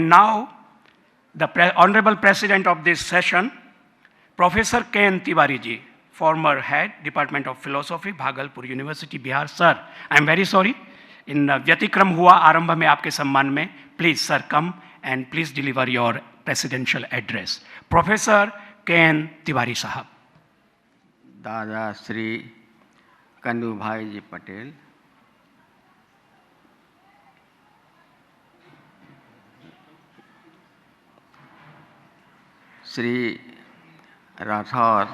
And now, the Honorable President of this session, Professor K.N. Tiwari ji, former head, Department of Philosophy, Bhagalpur University, Bihar. Sir, I am very sorry. In व्यतिक्रम हुआ आरंभ में आपके सम्मान में. Please, sir, come and please deliver your presidential address. Professor K.N. Tiwari Sahab. दादा Shri Kannu Bhai ji Patel, Shri Rathore,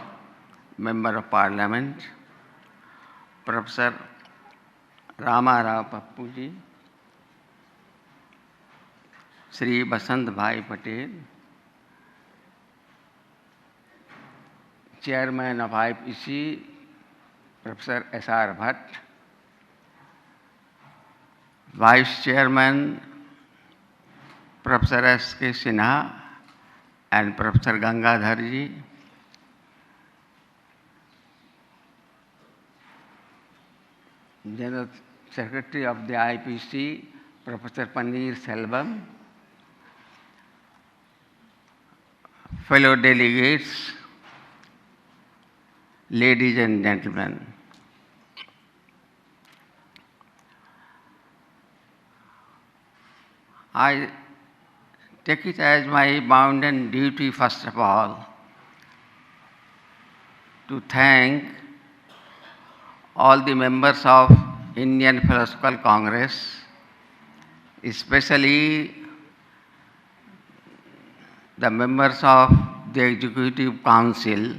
member of parliament, professor Ramarao Pappu ji, Shri Basant Bhai Patel, chairman of IPC professor S R. Bhatt, vice chairman professor S K. Sinha and Professor Gangadhar ji, General Secretary of the IPC, Professor Paneer Selvam, fellow delegates, ladies and gentlemen. I take it as my bounden duty, first of all, to thank all the members of Indian Philosophical Congress, especially the members of the Executive Council,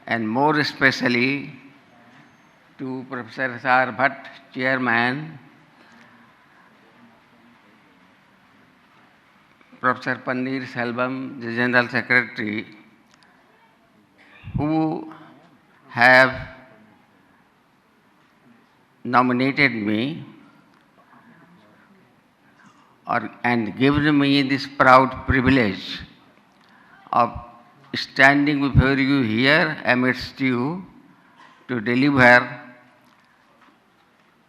and more especially to Professor S.R. Bhatt, Chairman, Professor Paneer Selvam, the General Secretary, who have nominated me and given me this proud privilege of standing before you here amidst you to deliver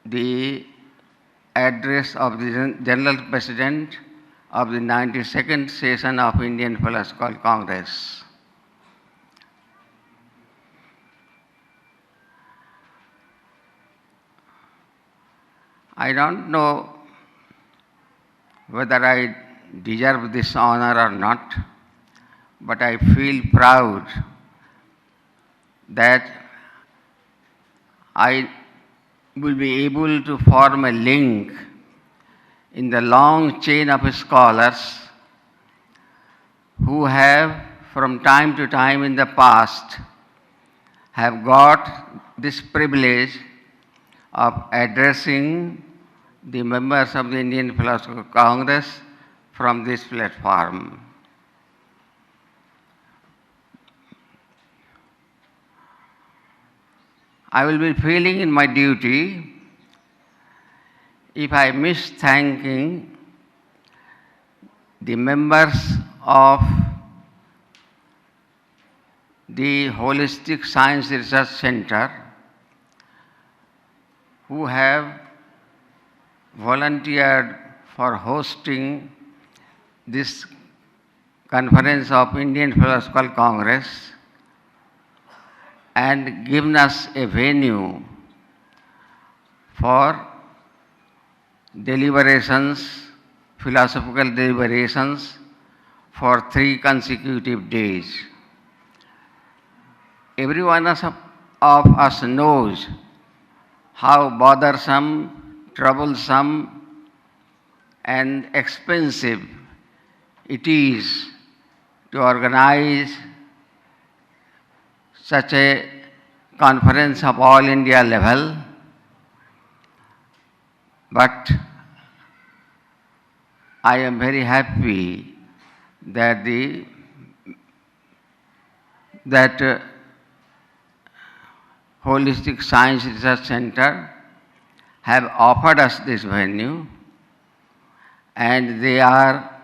the address of the General President of the 92nd session of Indian Philosophical Congress. I don't know whether I deserve this honor or not, but I feel proud that I will be able to form a link in the long chain of scholars who have from time to time in the past have got this privilege of addressing the members of the Indian Philosophical Congress from this platform. I will be feeling in my duty if I miss thanking the members of the Holistic Science Research Center who have volunteered for hosting this conference of Indian Philosophical Congress and given us a venue for deliberations, philosophical deliberations for 3 consecutive days. Every one of us knows how bothersome, troublesome, and expensive it is to organize such a conference of all India level. But I am very happy that Holistic Science Research Center have offered us this venue, and they are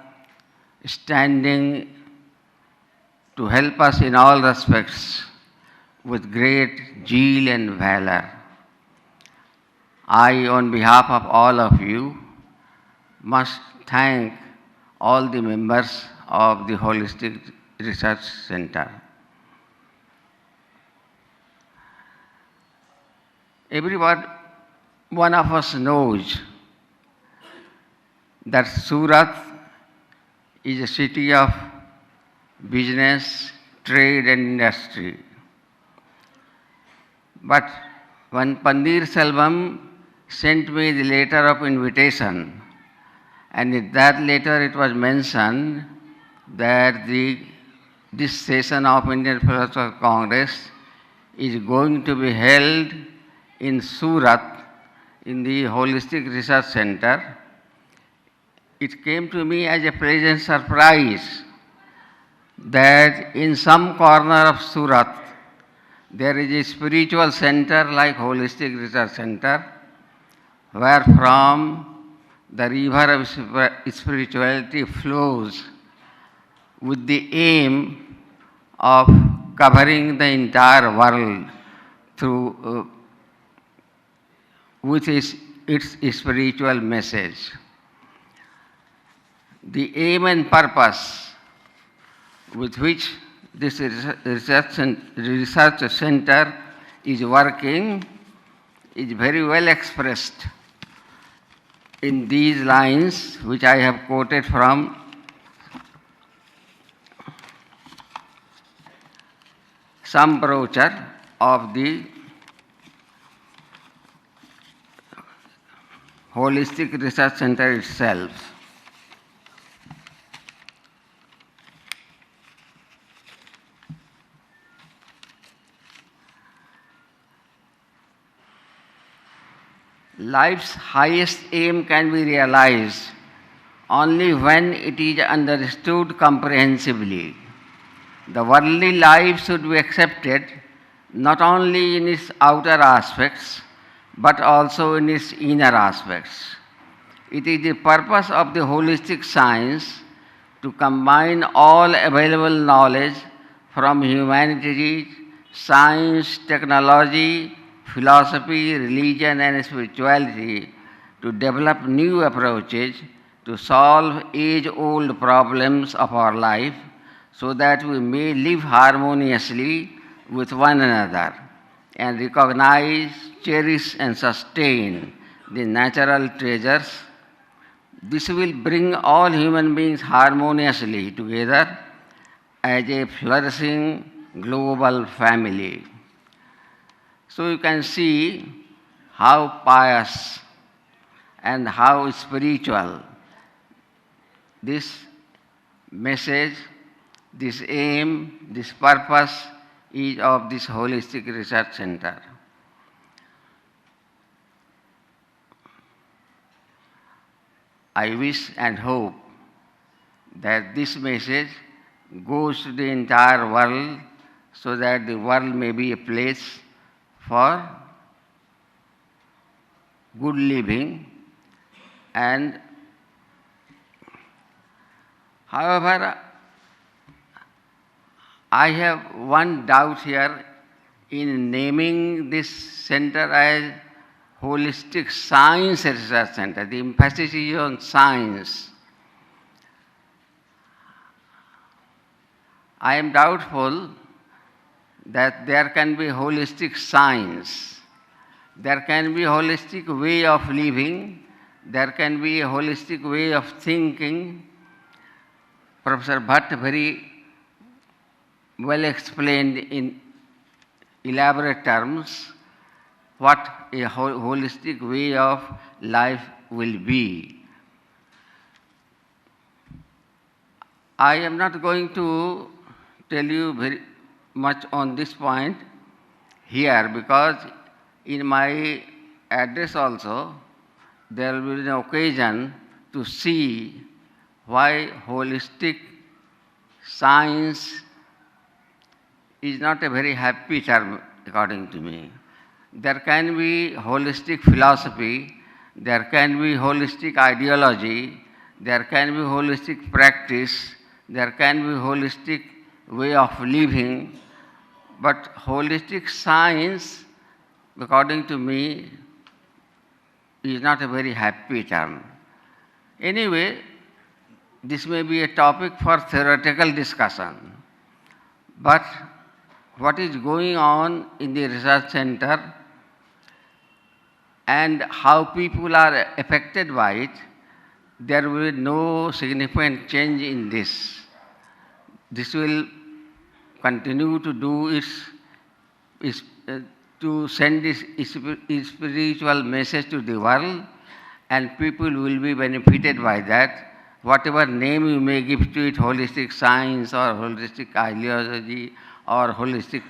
standing to help us in all respects with great zeal and valor. I, on behalf of all of you, must thank all the members of the Holistic Research Center. Everyone, one of us knows that Surat is a city of business, trade and industry. But when Pandir Selvam sent me the letter of invitation, and in that letter it was mentioned that this session of Indian Philosophical Congress is going to be held in Surat, in the Holistic Research Center. It came to me as a pleasant surprise that in some corner of Surat, there is a spiritual center like Holistic Research Center, where from the river of spirituality flows with the aim of covering the entire world through with its spiritual message. The aim and purpose with which this research center is working is very well expressed in these lines which I have quoted from some brochure of the Holistic Research Center itself. Life's highest aim can be realized only when it is understood comprehensively. The worldly life should be accepted not only in its outer aspects, but also in its inner aspects. It is the purpose of the holistic science to combine all available knowledge from humanities, science, technology, philosophy, religion and spirituality to develop new approaches to solve age-old problems of our life so that we may live harmoniously with one another and recognize, cherish and sustain the natural treasures. This will bring all human beings harmoniously together as a flourishing global family. So you can see how pious and how spiritual this message, this aim, this purpose is of this Holistic Research Center. I wish and hope that this message goes to the entire world so that the world may be a place for good living. And however, I have one doubt here in naming this center as Holistic Science Research Center. The emphasis is on science. I am doubtful that there can be holistic science. There can be a holistic way of living. There can be a holistic way of thinking. Professor Bhatt very well explained in elaborate terms what a holistic way of life will be. I am not going to tell you very much on this point here because in my address also there will be an occasion to see why holistic science is not a very happy term according to me. There can be holistic philosophy, there can be holistic ideology, there can be holistic practice, there can be holistic way of living, but holistic science, according to me, is not a very happy term. Anyway, this may be a topic for theoretical discussion, but what is going on in the research center and how people are affected by it, there will be no significant change in this. This will continue to do to send this spiritual message to the world, and people will be benefited by that. Whatever name you may give to it, holistic science or holistic ideology or holistic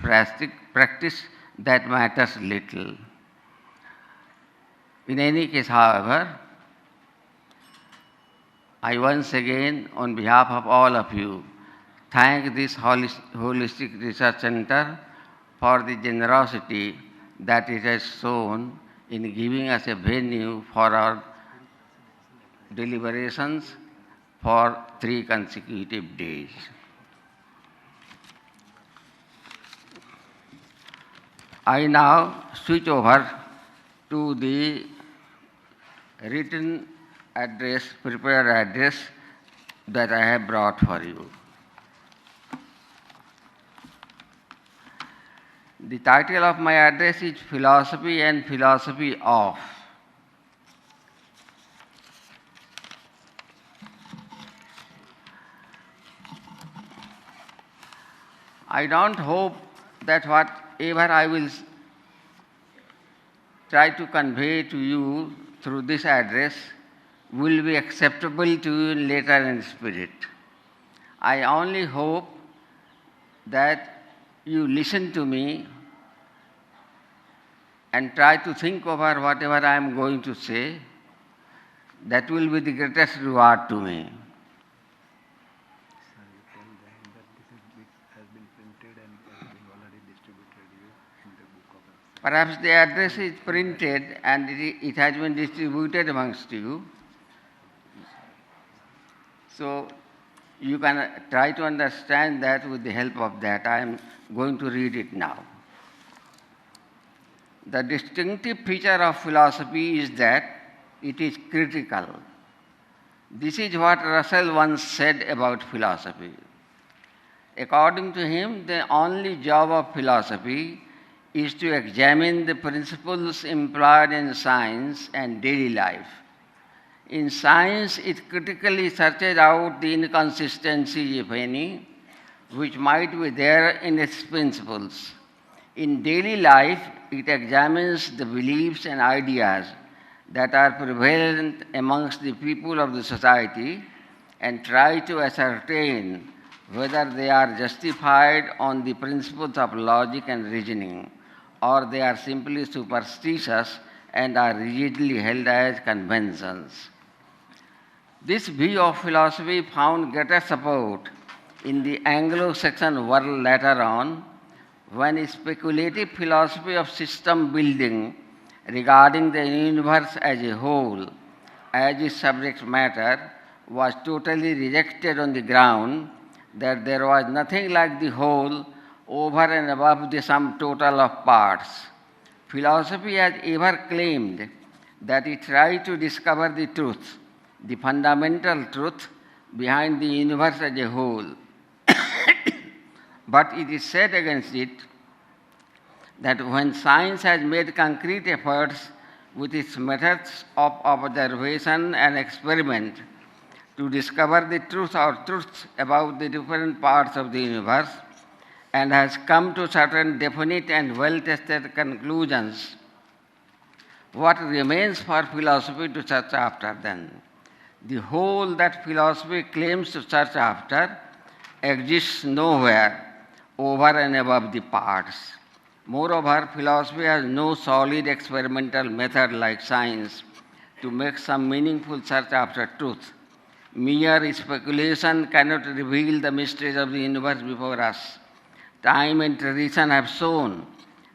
practice, that matters little. In any case, however, I once again, on behalf of all of you, thank this Holistic Research Center for the generosity that it has shown in giving us a venue for our deliberations for 3 consecutive days. I now switch over to the written address, prepared address that I have brought for you. The title of my address is Philosophy and Philosophy of. I don't hope that whatever I will try to convey to you through this address will be acceptable to you in letter and spirit. I only hope that you listen to me and try to think over whatever I am going to say. That will be the greatest reward to me. Perhaps the address is printed and it has been distributed amongst you. So you can try to understand that with the help of that. I am going to read it now. The distinctive feature of philosophy is that it is critical. This is what Russell once said about philosophy. According to him, the only job of philosophy is to examine the principles employed in science and daily life. In science, it critically searches out the inconsistencies, if any, which might be there in its principles. In daily life, it examines the beliefs and ideas that are prevalent amongst the people of the society and try to ascertain whether they are justified on the principles of logic and reasoning, or they are simply superstitious and are rigidly held as conventions. This view of philosophy found greater support in the Anglo-Saxon world later on, when a speculative philosophy of system building regarding the universe as a whole as its subject matter was totally rejected on the ground that there was nothing like the whole over and above the sum total of parts. Philosophy has ever claimed that it tried to discover the truth, the fundamental truth behind the universe as a whole. But it is said against it that when science has made concrete efforts with its methods of observation and experiment to discover the truth or truths about the different parts of the universe, and has come to certain definite and well-tested conclusions, what remains for philosophy to search after then? The whole that philosophy claims to search after exists nowhere over and above the parts. Moreover, philosophy has no solid experimental method like science to make some meaningful search after truth. Mere speculation cannot reveal the mysteries of the universe before us. Time and tradition have shown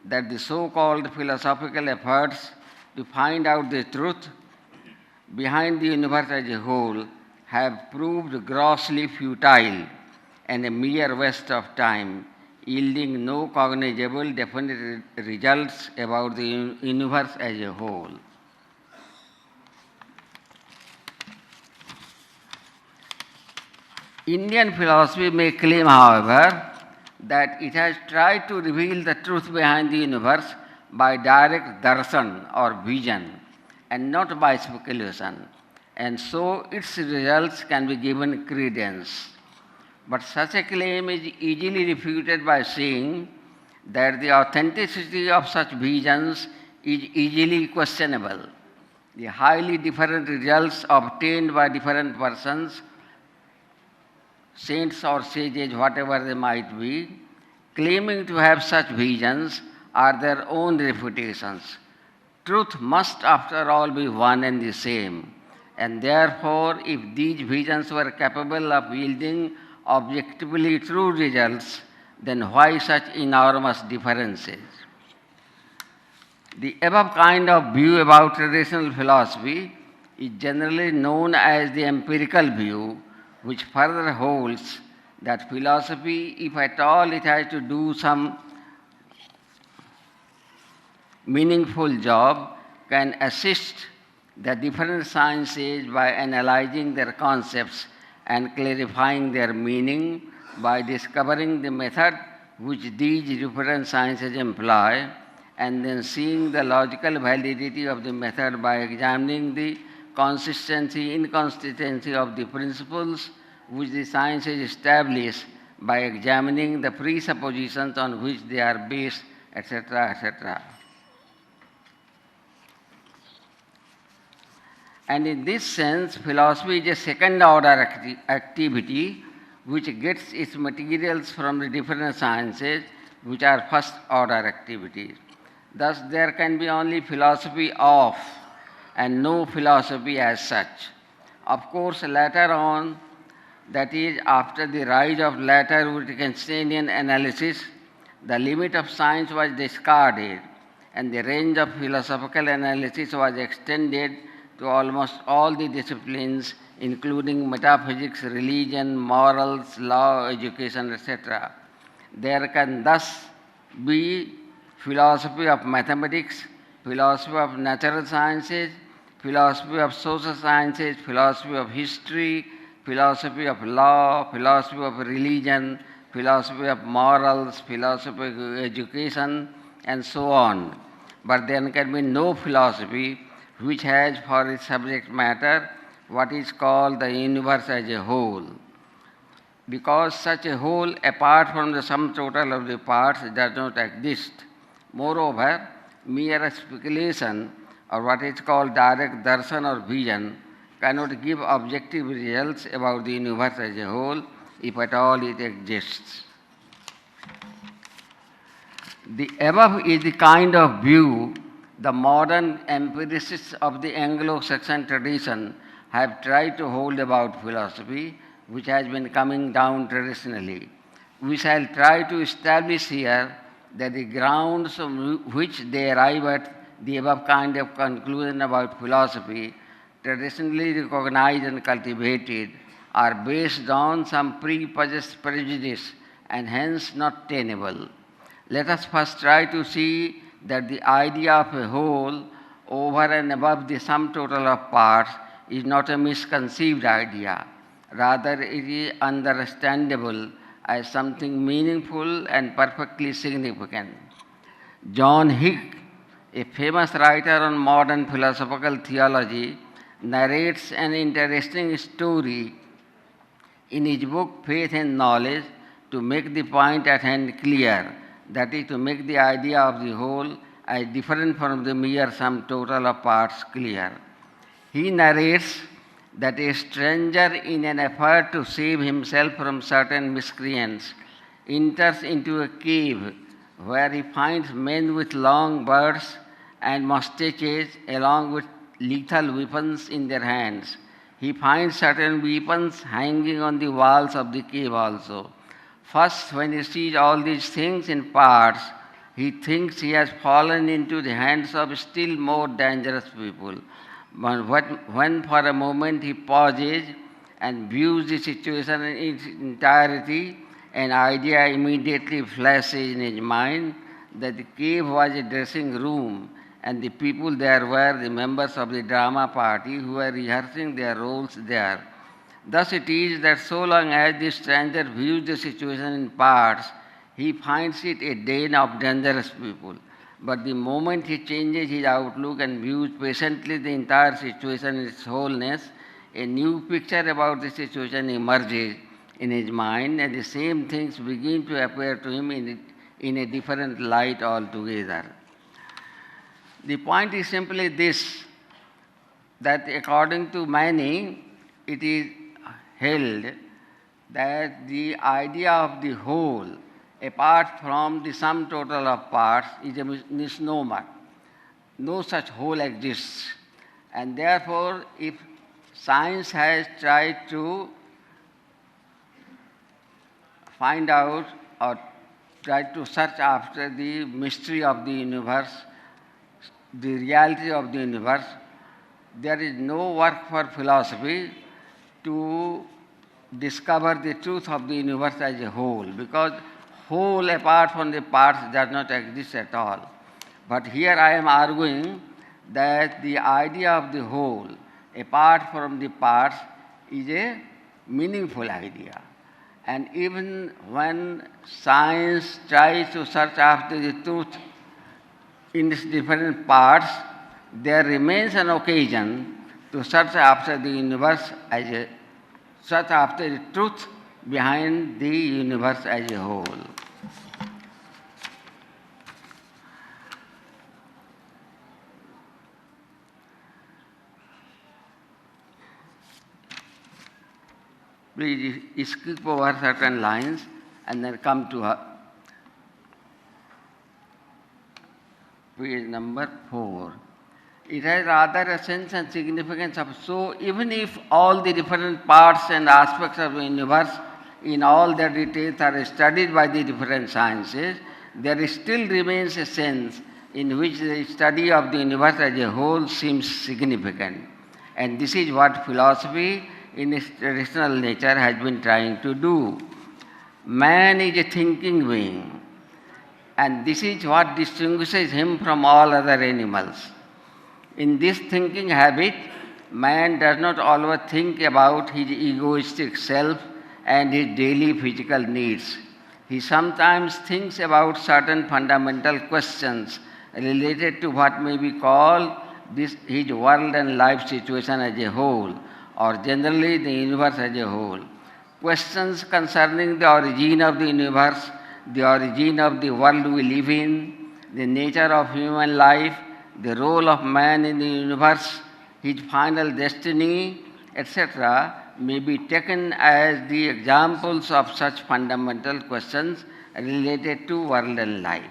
that the so-called philosophical efforts to find out the truth behind the universe as a whole have proved grossly futile and a mere waste of time, yielding no cognizable definite results about the universe as a whole. Indian philosophy may claim, however, that it has tried to reveal the truth behind the universe by direct darshan or vision and not by speculation, and so its results can be given credence. But such a claim is easily refuted by saying that the authenticity of such visions is easily questionable. The highly different results obtained by different persons, saints or sages, whatever they might be, claiming to have such visions, are their own refutations. Truth must, after all, be one and the same. And therefore, if these visions were capable of yielding objectively true results, then why such enormous differences? The above kind of view about traditional philosophy is generally known as the empirical view, which further holds that philosophy, if at all it has to do some meaningful job, can assist the different sciences by analyzing their concepts and clarifying their meaning by discovering the method which these different sciences employ, and then seeing the logical validity of the method by examining the consistency, inconsistency of the principles which the sciences establish by examining the presuppositions on which they are based, etc., etc. And in this sense, philosophy is a second order activity which gets its materials from the different sciences, which are first order activities. Thus, there can be only philosophy of and no philosophy as such. Of course, later on, that is, after the rise of later Wittgensteinian analysis, the limit of science was discarded and the range of philosophical analysis was extended to almost all the disciplines, including metaphysics, religion, morals, law, education, etc. There can thus be philosophy of mathematics, philosophy of natural sciences, philosophy of social sciences, philosophy of history, philosophy of law, philosophy of religion, philosophy of morals, philosophy of education, and so on. But there can be no philosophy which has for its subject matter what is called the universe as a whole. Because such a whole, apart from the sum total of the parts, does not exist. Moreover, mere speculation, or what is called direct darshan or vision, cannot give objective results about the universe as a whole, if at all it exists. The above is the kind of view the modern empiricists of the Anglo-Saxon tradition have tried to hold about philosophy, which has been coming down traditionally. We shall try to establish here that the grounds on which they arrive at the above kind of conclusion about philosophy, traditionally recognized and cultivated, are based on some prepossessed prejudice and hence not tenable. Let us first try to see that the idea of a whole over and above the sum total of parts is not a misconceived idea. Rather, it is understandable as something meaningful and perfectly significant. John Hick, a famous writer on modern philosophical theology, narrates an interesting story in his book Faith and Knowledge to make the point at hand clear, that is, to make the idea of the whole as different from the mere sum total of parts clear. He narrates that a stranger, in an effort to save himself from certain miscreants, enters into a cave where he finds men with long beards and mustaches along with lethal weapons in their hands. He finds certain weapons hanging on the walls of the cave also. First, when he sees all these things in parts, he thinks he has fallen into the hands of still more dangerous people. But when for a moment he pauses and views the situation in its entirety, an idea immediately flashes in his mind that the cave was a dressing room and the people there were the members of the drama party who were rehearsing their roles there. Thus it is that so long as the stranger views the situation in parts, he finds it a den of dangerous people. But the moment he changes his outlook and views patiently the entire situation in its wholeness, a new picture about the situation emerges in his mind, and the same things begin to appear to him in a different light altogether. The point is simply this, that according to many, it is held that the idea of the whole, apart from the sum total of parts, is a misnomer. No such whole exists. And therefore, if science has tried to find out or tried to search after the mystery of the universe, the reality of the universe, there is no work for philosophy to discover the truth of the universe as a whole, because whole apart from the parts does not exist at all. But here I am arguing that the idea of the whole apart from the parts is a meaningful idea. And even when science tries to search after the truth in its different parts, there remains an occasion to search after the universe as a search after the truth behind the universe as a whole. Please skip over certain lines and then come to page number 4. It has rather a sense and significance of so, even if all the different parts and aspects of the universe in all their details are studied by the different sciences, there still remains a sense in which the study of the universe as a whole seems significant. And this is what philosophy in its traditional nature has been trying to do. Man is a thinking being, and this is what distinguishes him from all other animals. In this thinking habit, man does not always think about his egoistic self and his daily physical needs. He sometimes thinks about certain fundamental questions related to what may be called his world and life situation as a whole, or generally the universe as a whole. Questions concerning the origin of the universe, the origin of the world we live in, the nature of human life, the role of man in the universe, his final destiny, etc., may be taken as the examples of such fundamental questions related to world and life.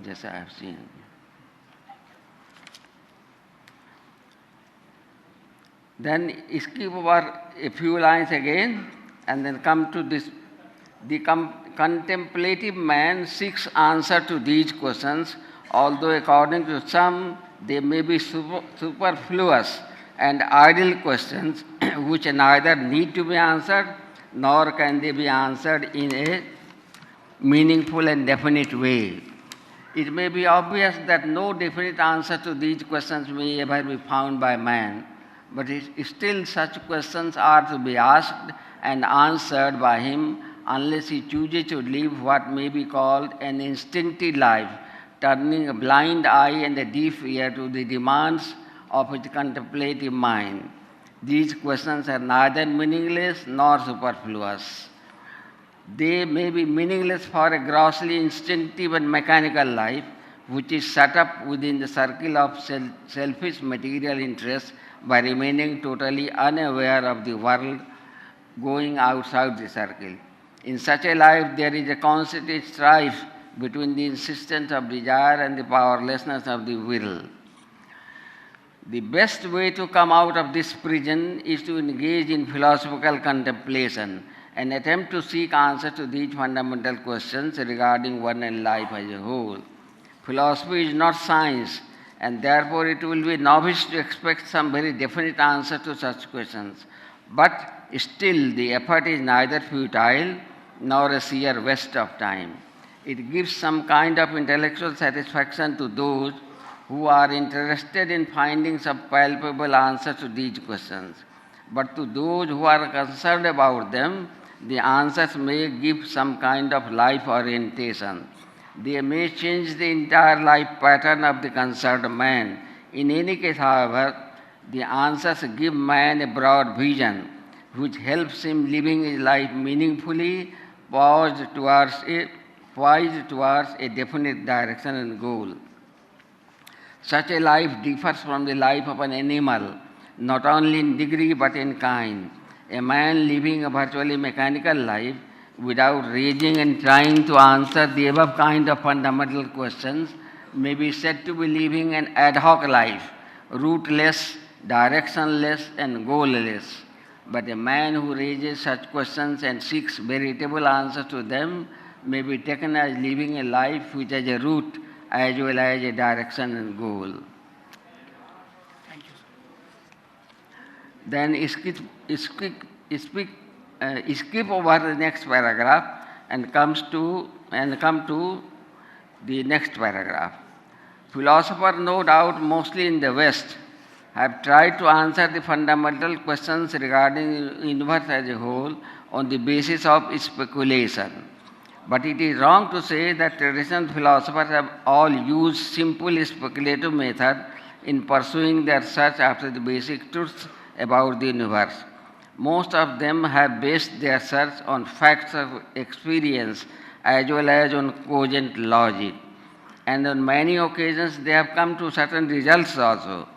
Yes, I have seen. Then skip over a few lines again and then come to this. The contemplative man seeks answer to these questions, although according to some they may be superfluous and idle questions which neither need to be answered nor can they be answered in a meaningful and definite way. It may be obvious that no definite answer to these questions may ever be found by man, but still such questions are to be asked and answered by him unless he chooses to live what may be called an instinctive life, turning a blind eye and a deaf ear to the demands of his contemplative mind. These questions are neither meaningless nor superfluous. They may be meaningless for a grossly instinctive and mechanical life, which is set up within the circle of selfish material interests by remaining totally unaware of the world going outside the circle. In such a life, there is a constant strife between the insistence of desire and the powerlessness of the will. The best way to come out of this prison is to engage in philosophical contemplation and attempt to seek answers to these fundamental questions regarding one and life as a whole. Philosophy is not science, and therefore it will be novice to expect some very definite answer to such questions. But still, the effort is neither futile nor a sheer waste of time. It gives some kind of intellectual satisfaction to those who are interested in finding some palpable answers to these questions. But to those who are concerned about them, the answers may give some kind of life orientation. They may change the entire life pattern of the concerned man. In any case, however, the answers give man a broad vision which helps him living his life meaningfully, poised towards a definite direction and goal. Such a life differs from the life of an animal, not only in degree but in kind. A man living a virtually mechanical life without raising and trying to answer the above kind of fundamental questions may be said to be living an ad hoc life, rootless, directionless, and goalless. But a man who raises such questions and seeks veritable answers to them may be taken as living a life which has a root as well as a direction and goal. Thank you, sir. Then skip over the next paragraph and come to the next paragraph. Philosophers, no doubt mostly in the West, have tried to answer the fundamental questions regarding the universe as a whole on the basis of speculation. But it is wrong to say that traditional philosophers have all used simple speculative method in pursuing their search after the basic truths about the universe. Most of them have based their search on facts of experience as well as on cogent logic. And on many occasions they have come to certain results also.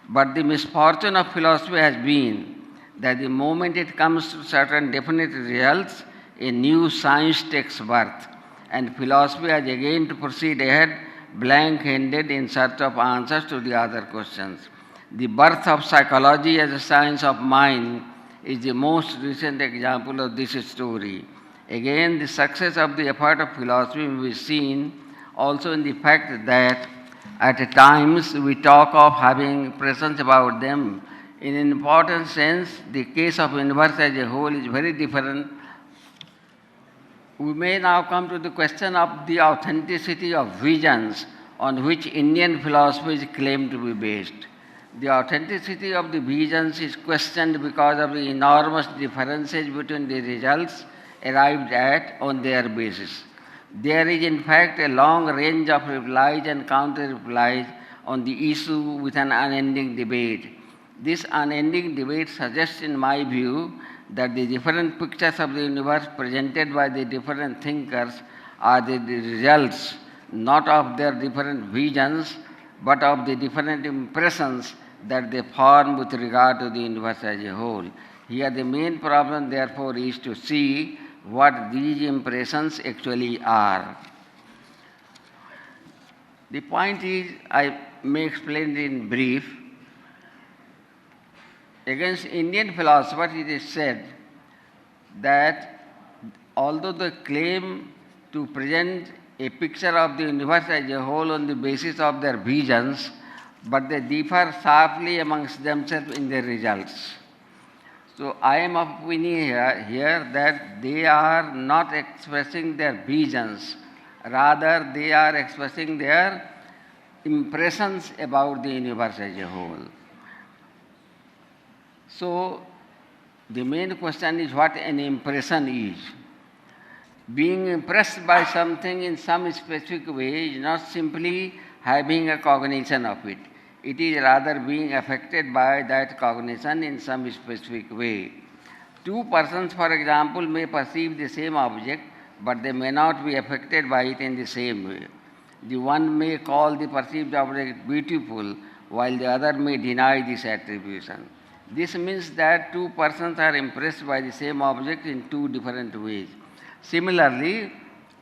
But the misfortune of philosophy has been that the moment it comes to certain definite results, a new science takes birth, and philosophy has again to proceed ahead blank-handed in search of answers to the other questions. The birth of psychology as a science of mind is the most recent example of this story. Again, the success of the effort of philosophy may be seen also in the fact that at times we talk of having impressions about them. In an important sense, the case of universe as a whole is very different. We may now come to the question of the authenticity of visions on which Indian philosophy is claimed to be based. The authenticity of the visions is questioned because of the enormous differences between the results arrived at on their basis. There is in fact a long range of replies and counter-replies on the issue with an unending debate. This unending debate suggests, in my view, that the different pictures of the universe presented by the different thinkers are the results not of their different visions, but of the different impressions that they form with regard to the universe as a whole. Here the main problem therefore is to see what these impressions actually are. The point is, I may explain it in brief. Against Indian philosophers, it is said that although they claim to present a picture of the universe as a whole on the basis of their visions, but they differ sharply amongst themselves in their results. So I am of opinion here that they are not expressing their visions, rather they are expressing their impressions about the universe as a whole. So the main question is what an impression is. Being impressed by something in some specific way is not simply having a cognition of it. It is rather being affected by that cognition in some specific way. Two persons, for example, may perceive the same object, but they may not be affected by it in the same way. The one may call the perceived object beautiful, while the other may deny this attribution. This means that two persons are impressed by the same object in two different ways. Similarly,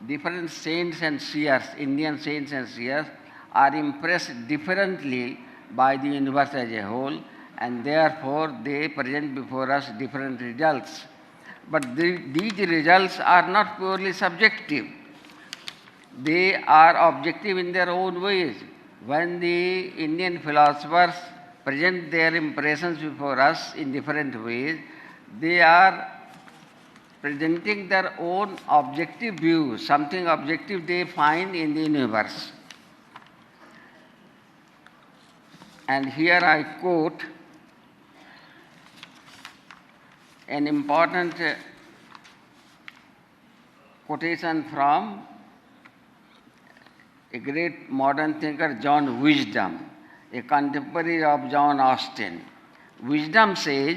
different saints and seers, Indian saints and seers, are impressed differently by the universe as a whole, and therefore they present before us different results. But these results are not purely subjective. They are objective in their own ways. When the Indian philosophers present their impressions before us in different ways, they are presenting their own objective view, something objective they find in the universe. And here I quote an important quotation from a great modern thinker, John Wisdom, a contemporary of John Austin. Wisdom says,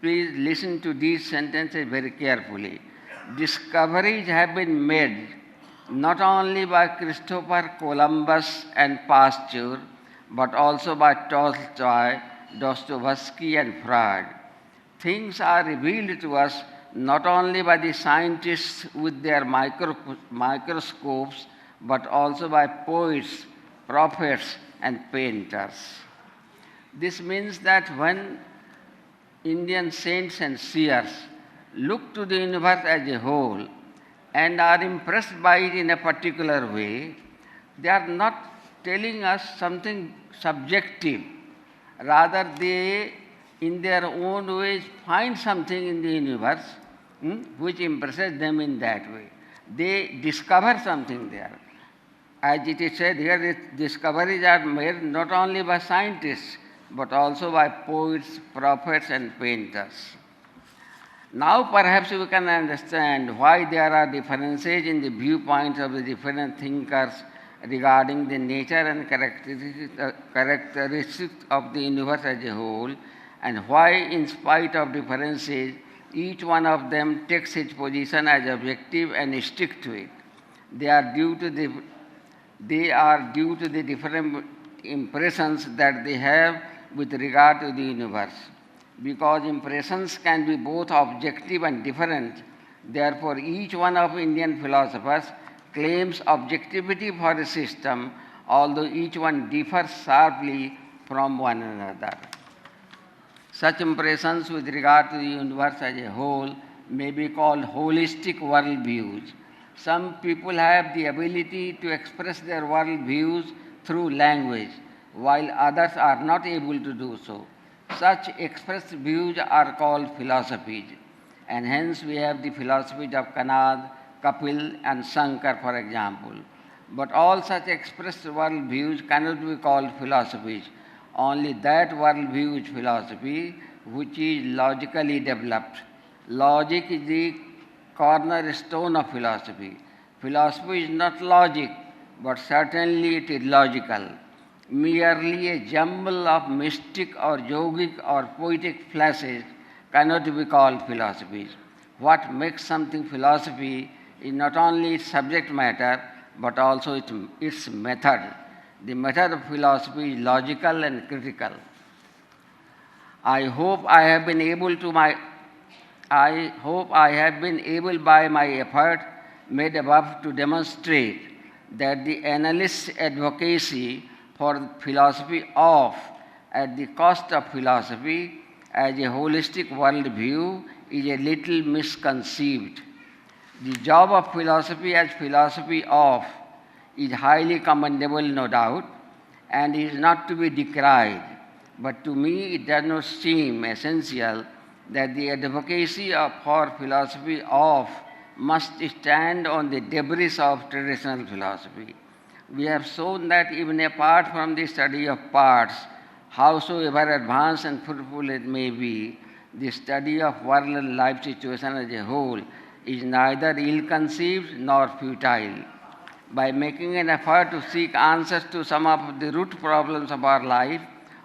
please listen to these sentences very carefully. Discoveries have been made not only by Christopher Columbus and Pasteur, but also by Tolstoy, Dostoevsky, and Freud. Things are revealed to us not only by the scientists with their microscopes, but also by poets, prophets, and painters. This means that when Indian saints and seers look to the universe as a whole and are impressed by it in a particular way, they are not telling us something subjective. Rather, they, in their own ways, find something in the universe which impresses them in that way. They discover something there. As it is said here, discoveries are made not only by scientists, but also by poets, prophets, and painters. Now perhaps we can understand why there are differences in the viewpoints of the different thinkers regarding the nature and characteristics of the universe as a whole, and why, in spite of differences, each one of them takes its position as objective and sticks to it. They are due to the different impressions that they have with regard to the universe. Because impressions can be both objective and different, therefore each one of Indian philosophers claims objectivity for a system, although each one differs sharply from one another. Such impressions with regard to the universe as a whole may be called holistic worldviews. Some people have the ability to express their worldviews through language, while others are not able to do so. Such expressed views are called philosophies, and hence we have the philosophies of Kanad, Kapil, and Shankar, for example. But all such expressed worldviews cannot be called philosophies. Only that worldview is philosophy which is logically developed. Logic is the cornerstone of philosophy. Philosophy is not logic, but certainly it is logical. Merely a jumble of mystic or yogic or poetic flashes cannot be called philosophies. What makes something philosophy is not only its subject matter, but also its method. The method of philosophy is logical and critical. I hope I have been able by my effort made above to demonstrate that the analyst's advocacy for philosophy of, at the cost of philosophy, as a holistic worldview is a little misconceived. The job of philosophy as philosophy of is highly commendable, no doubt, and is not to be decried. But to me, it does not seem essential that the advocacy for philosophy of must stand on the debris of traditional philosophy. We have shown that even apart from the study of parts, howsoever advanced and fruitful it may be, the study of world and life situation as a whole is neither ill-conceived nor futile. By making an effort to seek answers to some of the root problems of our life,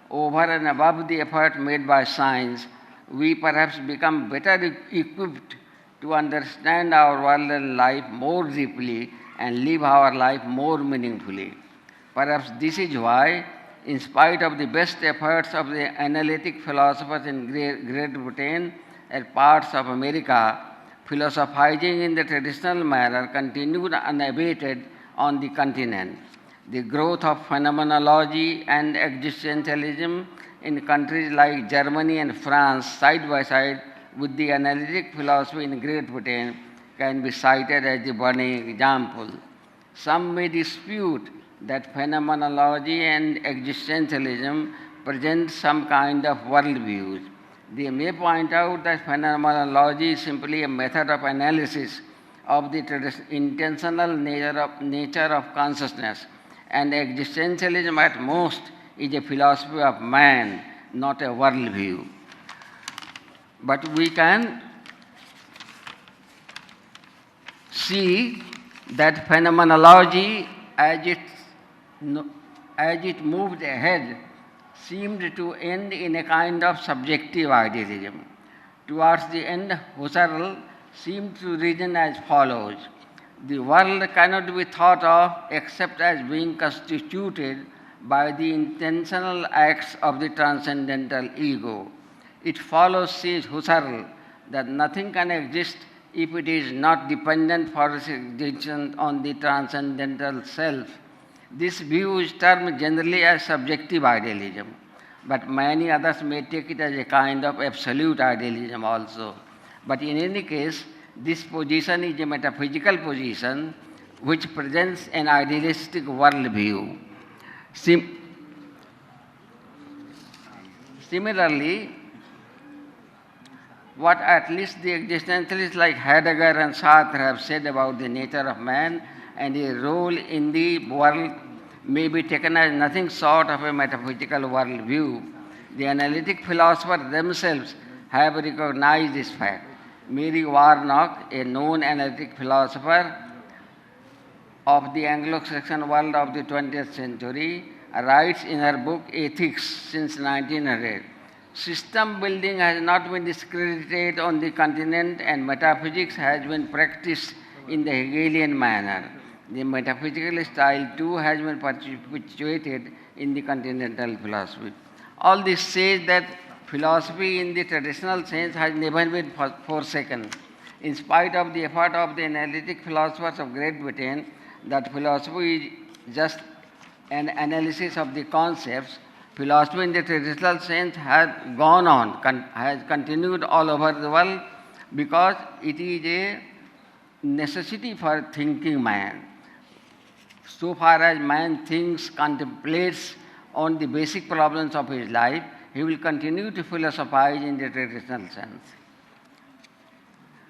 over and above the effort made by science, we perhaps become better equipped to understand our world and life more deeply and live our life more meaningfully. Perhaps this is why, in spite of the best efforts of the analytic philosophers in Great Britain and parts of America, philosophizing in the traditional manner continued unabated on the continent. The growth of phenomenology and existentialism in countries like Germany and France, side by side with the analytic philosophy in Great Britain, can be cited as the burning example. Some may dispute that phenomenology and existentialism present some kind of worldviews. They may point out that phenomenology is simply a method of analysis of the intentional nature of consciousness, and existentialism at most is a philosophy of man, not a world view. But we can see that phenomenology, as it moved ahead, seemed to end in a kind of subjective idealism. Towards the end, Husserl seemed to reason as follows: the world cannot be thought of except as being constituted by the intentional acts of the transcendental ego. It follows, says Husserl, that nothing can exist if it is not dependent for its existence on the transcendental self. This view is termed generally as subjective idealism, but many others may take it as a kind of absolute idealism also. But in any case, this position is a metaphysical position which presents an idealistic worldview. Similarly, what at least the existentialists like Heidegger and Sartre have said about the nature of man and his role in the world may be taken as nothing short of a metaphysical worldview. The analytic philosophers themselves have recognized this fact. Mary Warnock, a known analytic philosopher of the Anglo-Saxon world of the 20th century, writes in her book Ethics since 1900. System building has not been discredited on the continent, and metaphysics has been practiced in the Hegelian manner. The metaphysical style too has been perpetuated in the continental philosophy. All this says that philosophy in the traditional sense has never been forsaken. In spite of the effort of the analytic philosophers of Great Britain, that philosophy is just an analysis of the concepts, philosophy in the traditional sense has gone on, has continued all over the world because it is a necessity for thinking man. So far as man thinks, contemplates on the basic problems of his life, he will continue to philosophize in the traditional sense.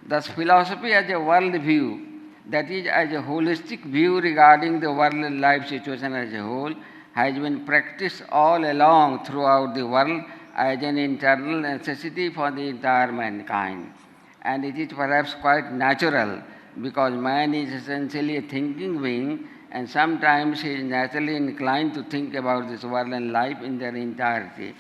Thus, philosophy as a world view, that is, as a holistic view regarding the world and life situation as a whole, has been practiced all along throughout the world as an internal necessity for the entire mankind. And it is perhaps quite natural because man is essentially a thinking being, and sometimes he is naturally inclined to think about this world and life in their entirety.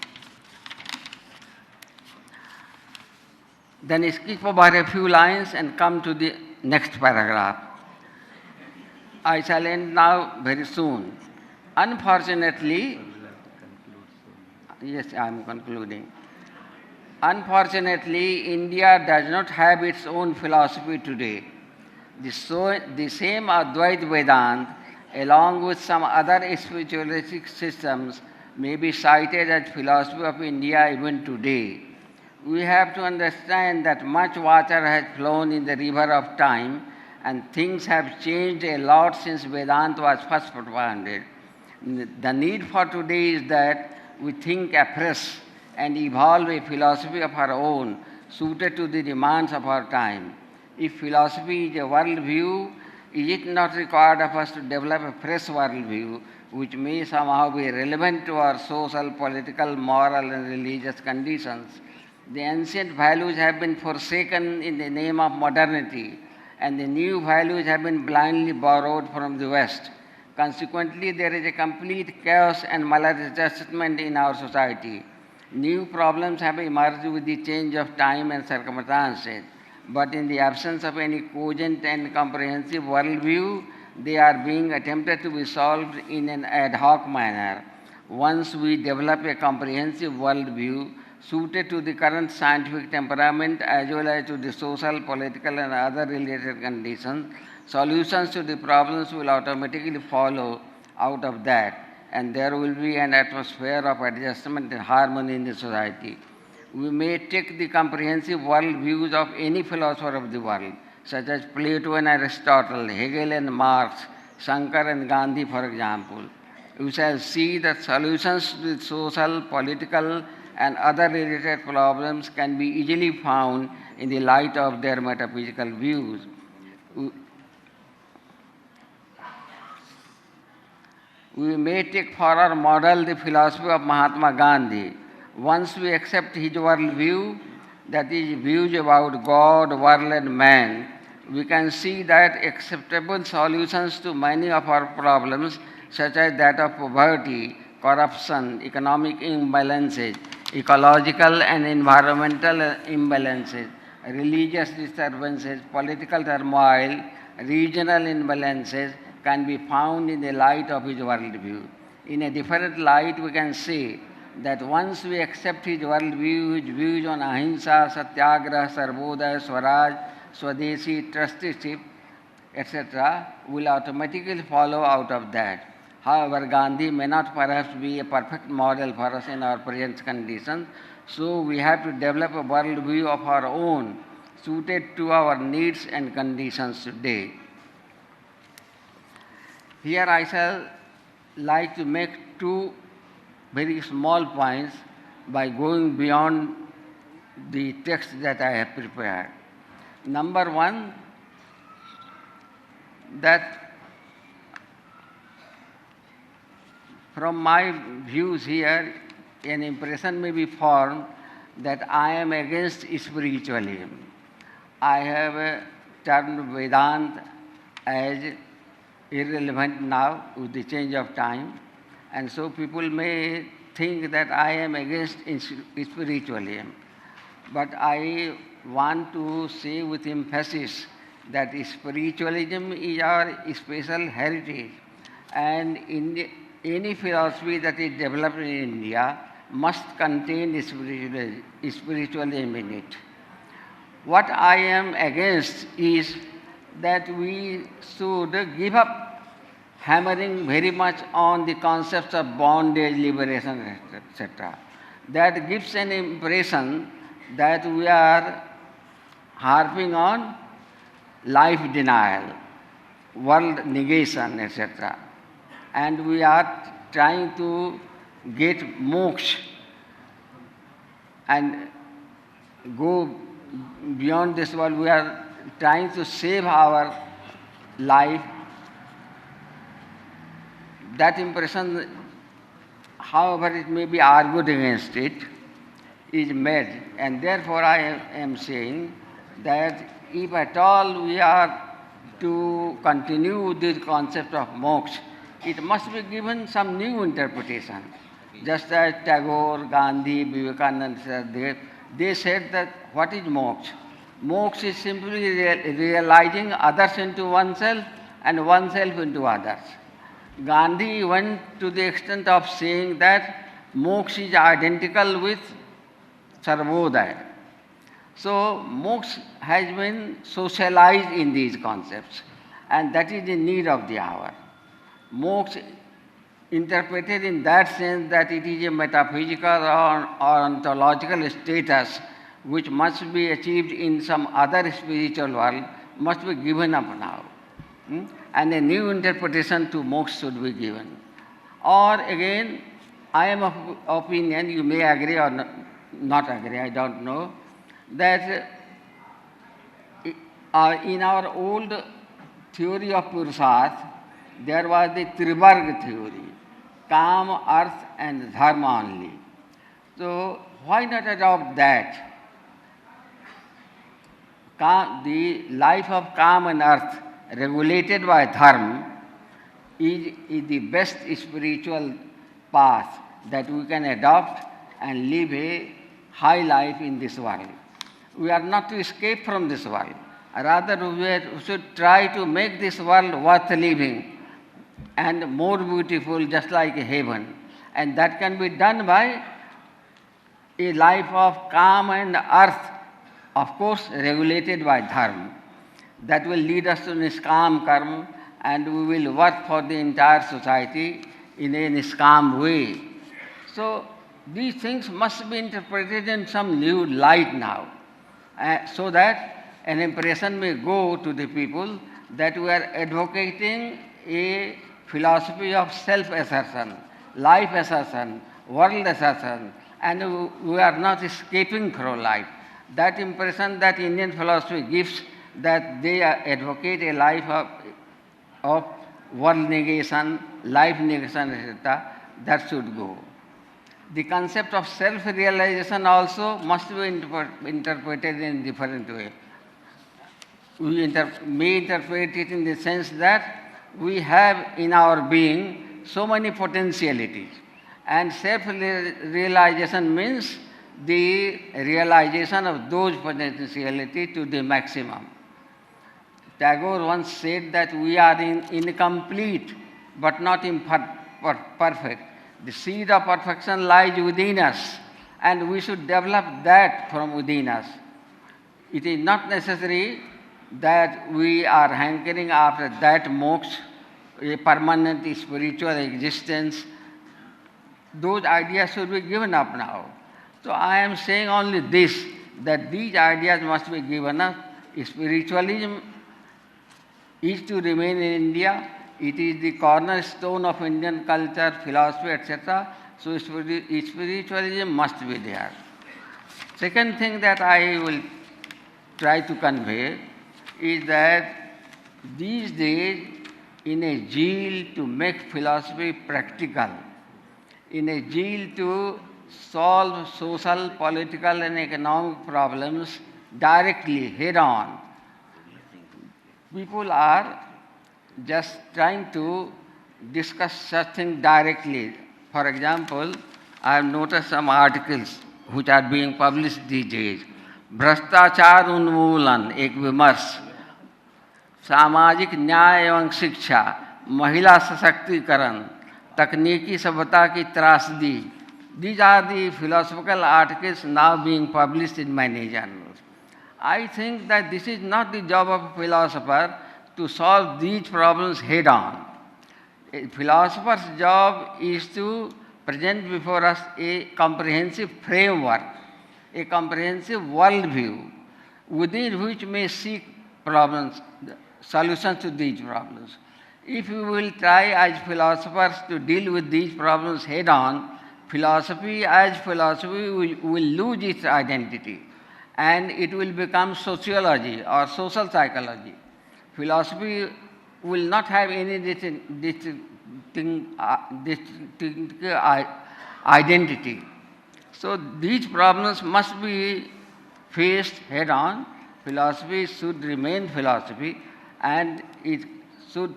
Then skip over a few lines and come to the next paragraph. I shall end now very soon. Unfortunately, yes, I am concluding. Unfortunately, India does not have its own philosophy today. The same Advaita Vedanta, along with some other spiritualistic systems, may be cited as philosophy of India even today. We have to understand that much water has flown in the river of time, and things have changed a lot since Vedanta was first propounded. The need for today is that we think afresh and evolve a philosophy of our own, suited to the demands of our time. If philosophy is a world view, is it not required of us to develop a fresh world view which may somehow be relevant to our social, political, moral, and religious conditions? The ancient values have been forsaken in the name of modernity, and the new values have been blindly borrowed from the West. Consequently, there is a complete chaos and maladjustment in our society. New problems have emerged with the change of time and circumstances, but in the absence of any cogent and comprehensive worldview, they are being attempted to be solved in an ad hoc manner. Once we develop a comprehensive worldview suited to the current scientific temperament as well as to the social, political, and other related conditions, solutions to the problems will automatically follow out of that, and there will be an atmosphere of adjustment and harmony in the society. We may take the comprehensive world views of any philosopher of the world, such as Plato and Aristotle, Hegel and Marx, Shankar and Gandhi, for example. We shall see that solutions to the social, political, and other related problems can be easily found in the light of their metaphysical views. We may take for our model the philosophy of Mahatma Gandhi. Once we accept his world view, that is, views about God, world, and man, we can see that acceptable solutions to many of our problems, such as that of poverty, corruption, economic imbalances, ecological and environmental imbalances, religious disturbances, political turmoil, regional imbalances, can be found in the light of his worldview. In a different light, we can say that once we accept his worldview, his views on ahimsa, satyagraha, sarvodaya, swaraj, swadeshi, trusteeship, etc., will automatically follow out of that. However, Gandhi may not perhaps be a perfect model for us in our present conditions, so we have to develop a worldview of our own, suited to our needs and conditions today. Here I shall like to make two very small points by going beyond the text that I have prepared. Number one, that from my views here, an impression may be formed that I am against spiritualism. I have termed Vedanta as irrelevant now with the change of time, and so people may think that I am against spiritualism. But I want to say with emphasis that spiritualism is our special heritage, and any philosophy that is developed in India must contain spiritualism in it. What I am against is that we should give up hammering very much on the concepts of bondage, liberation, etc. That gives an impression that we are harping on life denial, world negation, etc. And we are trying to get moksha and go beyond this world. We are trying to save our life. That impression, however it may be argued against it, is made. And therefore I am saying that if at all we are to continue this concept of moksha, it must be given some new interpretation. Just as Tagore, Gandhi, Vivekananda, they said that what is moksha? Moksha is simply realizing others into oneself and oneself into others. Gandhi went to the extent of saying that moksha is identical with sarvodaya. So moksha has been socialized in these concepts, and that is the need of the hour. Moksha interpreted in that sense that it is a metaphysical or ontological status which must be achieved in some other spiritual world, must be given up now. And a new interpretation to moksha should be given. Or again, I am of opinion, you may agree or not agree, I don't know, that in our old theory of Purusharth, there was the Trivarga theory, Kama, Arth and Dharma only. So why not adopt that? The life of Kama and Earth regulated by Dharma is the best spiritual path that we can adopt and live a high life in this world. We are not to escape from this world. Rather, we should try to make this world worth living and more beautiful, just like heaven. And that can be done by a life of calm and earth, of course, regulated by dharma. That will lead us to niskam karma, and we will work for the entire society in a niskam way. So these things must be interpreted in some new light now, so that an impression may go to the people that we are advocating a philosophy of self-assertion, life assertion, world assertion, and we are not escaping through life. That impression that Indian philosophy gives, that they advocate a life of world negation, life negation, etc., that should go. The concept of self-realization also must be interpreted in different way. We may interpret it in the sense that we have in our being so many potentialities. And self-realization means the realization of those potentialities to the maximum. Tagore once said that we are incomplete but not perfect. The seed of perfection lies within us, and we should develop that from within us. It is not necessary that we are hankering after that moksha, a permanent spiritual existence. Those ideas should be given up now. So I am saying only this, that these ideas must be given up. Spiritualism is to remain in India. It is the cornerstone of Indian culture, philosophy, etc. So spiritualism must be there. Second thing that I will try to convey is that these days, in a zeal to make philosophy practical, in a zeal to solve social, political, and economic problems directly, head on, people are just trying to discuss such things directly. For example, I have noticed some articles which are being published these days. भ्रष्टाचार उन्मूलन एक विमर्श, सामाजिक न्याय एवं शिक्षा, महिला सशक्तिकरण, तकनीकी सभ्यता की त्रासदी. These are the philosophical articles now being published in many journals. I think that this is not the job of a philosopher to solve these problems head on. A philosopher's job is to present before us a comprehensive framework, a comprehensive worldview within which may seek problems, solutions to these problems. If we will try as philosophers to deal with these problems head on, philosophy as philosophy will lose its identity and it will become sociology or social psychology. Philosophy will not have any distinct identity. So these problems must be faced head on. Philosophy should remain philosophy and it should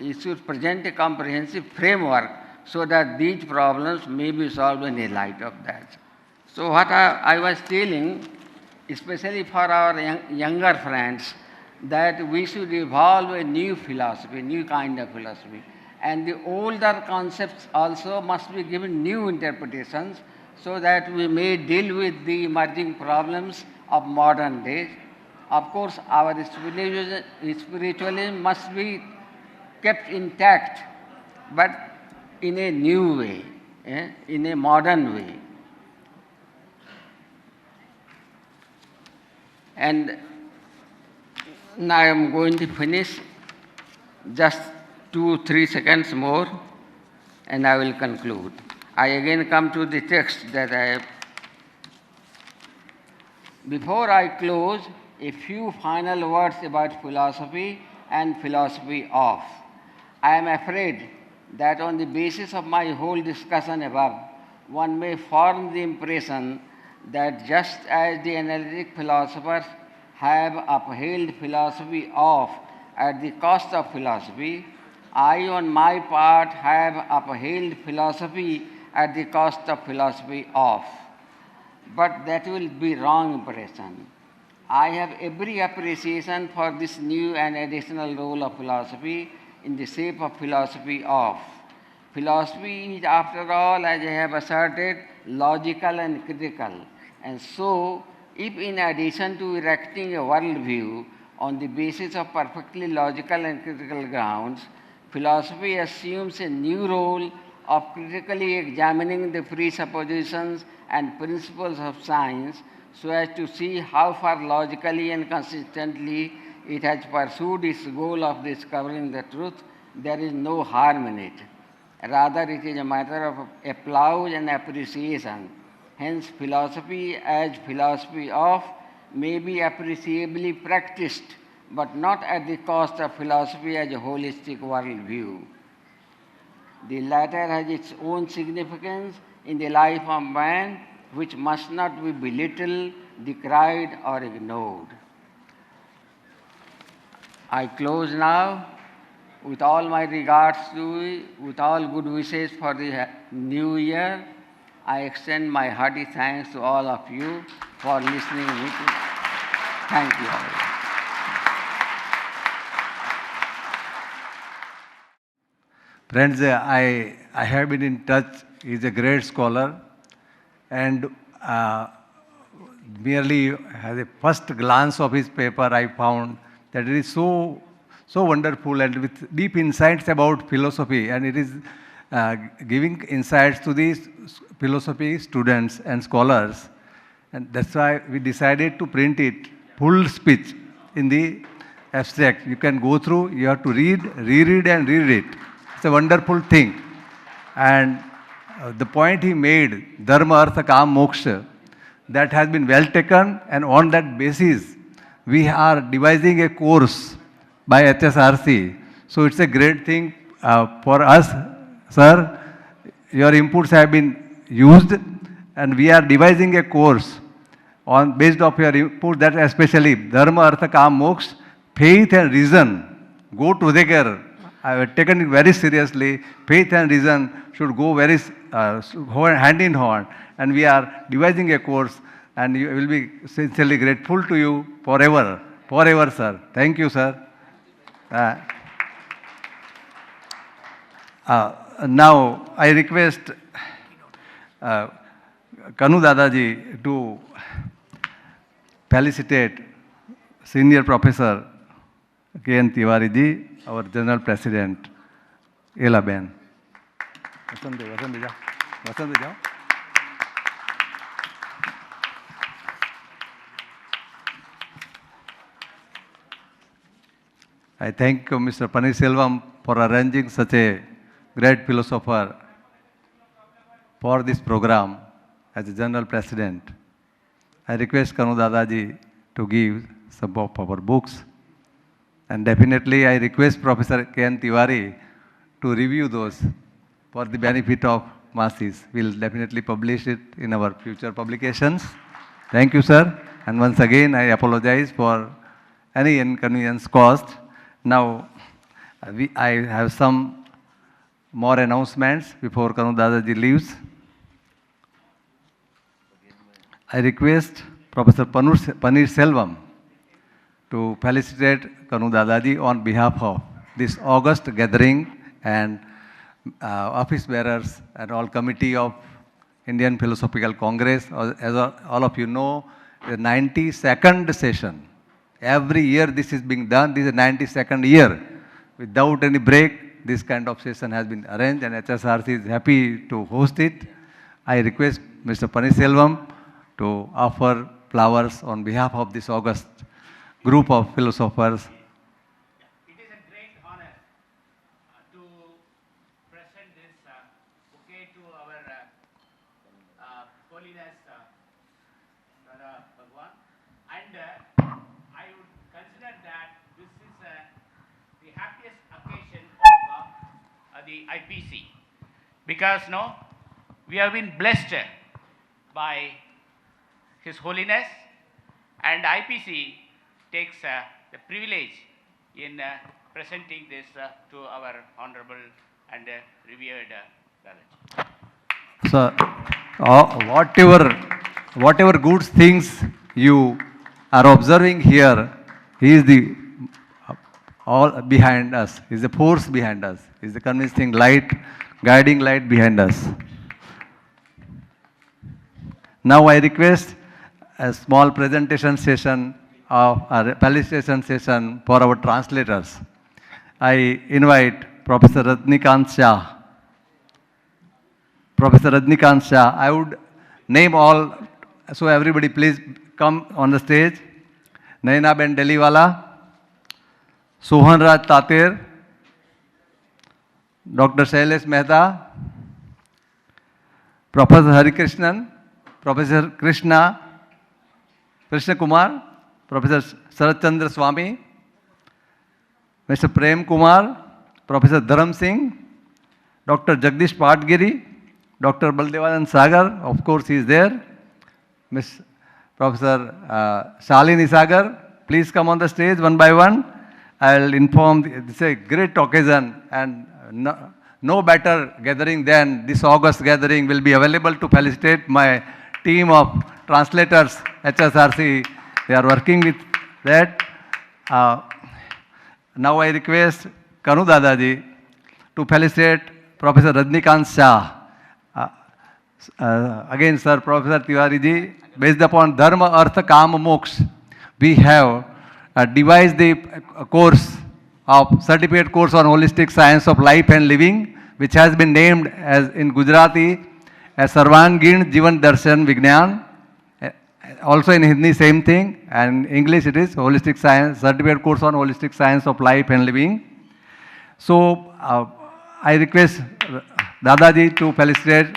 it should present a comprehensive framework so that these problems may be solved in the light of that. So what I was telling, especially for our younger friends, that we should evolve a new philosophy, new kind of philosophy. And the older concepts also must be given new interpretations so that we may deal with the emerging problems of modern days. Of course, our spiritualism must be kept intact, but in a new way, in a modern way. And now I am going to finish just 2-3 seconds more and I will conclude. I again come to the text that I have. Before I close, a few final words about philosophy and philosophy of. I am afraid that on the basis of my whole discussion above, one may form the impression that just as the analytic philosophers have upheld philosophy of at the cost of philosophy, I on my part have upheld philosophy at the cost of philosophy of. But that will be wrong impression. I have every appreciation for this new and additional role of philosophy in the shape of philosophy of. Philosophy is, after all, as I have asserted, logical and critical. And so, if in addition to erecting a worldview on the basis of perfectly logical and critical grounds, philosophy assumes a new role of critically examining the presuppositions and principles of science so as to see how far logically and consistently it has pursued its goal of discovering the truth, there is no harm in it. Rather, it is a matter of applause and appreciation. Hence, philosophy as philosophy of may be appreciably practiced but not at the cost of philosophy as a holistic worldview. The latter has its own significance in the life of man, which must not be belittled, decried, or ignored. I close now with all my regards to you, with all good wishes for the new year. I extend my hearty thanks to all of you for listening to me. Thank you all. Friends, I have been in touch. He is a great scholar, and merely as a first glance of his paper, I found that it is so wonderful and with deep insights about philosophy, and it is giving insights to these philosophy students and scholars, and that's why we decided to print it full speech in the abstract. You can go through. You have to read, reread, and reread it. It's a wonderful thing. And the point he made, Dharma, Artha, Kam, Moksha, that has been well taken, and on that basis, we are devising a course by HSRC. So it's a great thing for us, sir. Your inputs have been used, and we are devising a course on based of your input, that especially Dharma, Artha, Kam, Moksha, faith and reason go together. I have taken it very seriously. Faith and reason should go very hand in hand, and we are devising a course, and you will be sincerely grateful to you forever, forever, sir. Thank you, sir. Now I request Kanu Dadaji to felicitate Senior Professor K.N. Tiwari ji, our General President. Ela Ben. I thank Mr. Paneerselvam for arranging such a great philosopher for this program as a General President. I request Kanu Dadaji to give some of our books. And definitely I request Professor K.N. Tiwari to review those for the benefit of masses. We'll definitely publish it in our future publications. Thank you, sir. And once again, I apologize for any inconvenience caused. Now, I have some more announcements before Kanu Dadaji leaves. I request Professor Paneerselvam to felicitate Kanu Dadaji on behalf of this August gathering and office bearers and all committee of Indian Philosophical Congress. As all of you know, the 92nd session. Every year this is being done. This is the 92nd year. Without any break, this kind of session has been arranged, and HSRC is happy to host it. I request Mr. Paneerselvam to offer flowers on behalf of this August group of philosophers. It is a great honor to present this bouquet to our Holiness Bhagwan, and I would consider that this is the happiest occasion of the IPC, because we have been blessed by His Holiness, and IPC takes the privilege in presenting this to our honorable and revered Dadaji. So, whatever good things you are observing here, he is the all behind us. He is the force behind us. He is the convincing light, guiding light behind us. Now I request a small presentation session of a felicitation session for our translators. I invite Professor Rajnikant Shah. Professor Rajnikant Shah, I would name all, so everybody please come on the stage. Naina Ben Deliwala, Sohan Raj Tater, Dr. Shailesh Mehta, Professor Hari Krishnan, Professor Krishna Kumar, Professor Sarat Chandra Swami, Mr. Prem Kumar, Professor Dharam Singh, Dr. Jagdish Patgiri, Dr. Baldevanand Sagar, of course he is there. Ms. Professor Shalini Sagar, please come on the stage one by one. I will inform, this is a great occasion and no better gathering than this August gathering will be available to felicitate my team of translators, HSRC. They are working with that. Now I request Kanu Dadaji to felicitate Professor Rajnikant Shah. Again, Sir Professor Tiwari ji, based upon Dharma, Artha, Kama, Moksha, we have devised the course of certificate course on holistic science of life and living, which has been named as in Gujarati as Sarvangin Jivan Darshan Vignan. Also in Hindi, same thing, and in English it is holistic science, certificate course on holistic science of life and living. So I request Dadaji to felicitate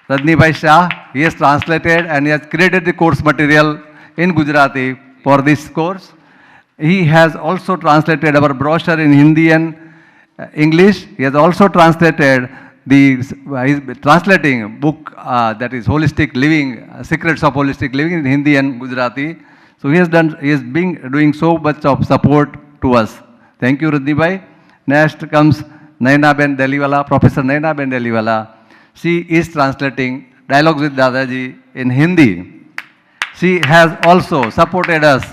Rajni Shah. He has translated and he has created the course material in Gujarati for this course. He has also translated our brochure in Hindi and English. He has also translated he is translating book that is Holistic Living, Secrets of Holistic Living in Hindi and Gujarati. So he has been doing so much of support to us. Thank you, Rajni Bhai. Next comes Naina Ben Deliwala, Professor Naina Ben Deliwala. She is translating Dialogues with Dadaji in Hindi. She has also supported us.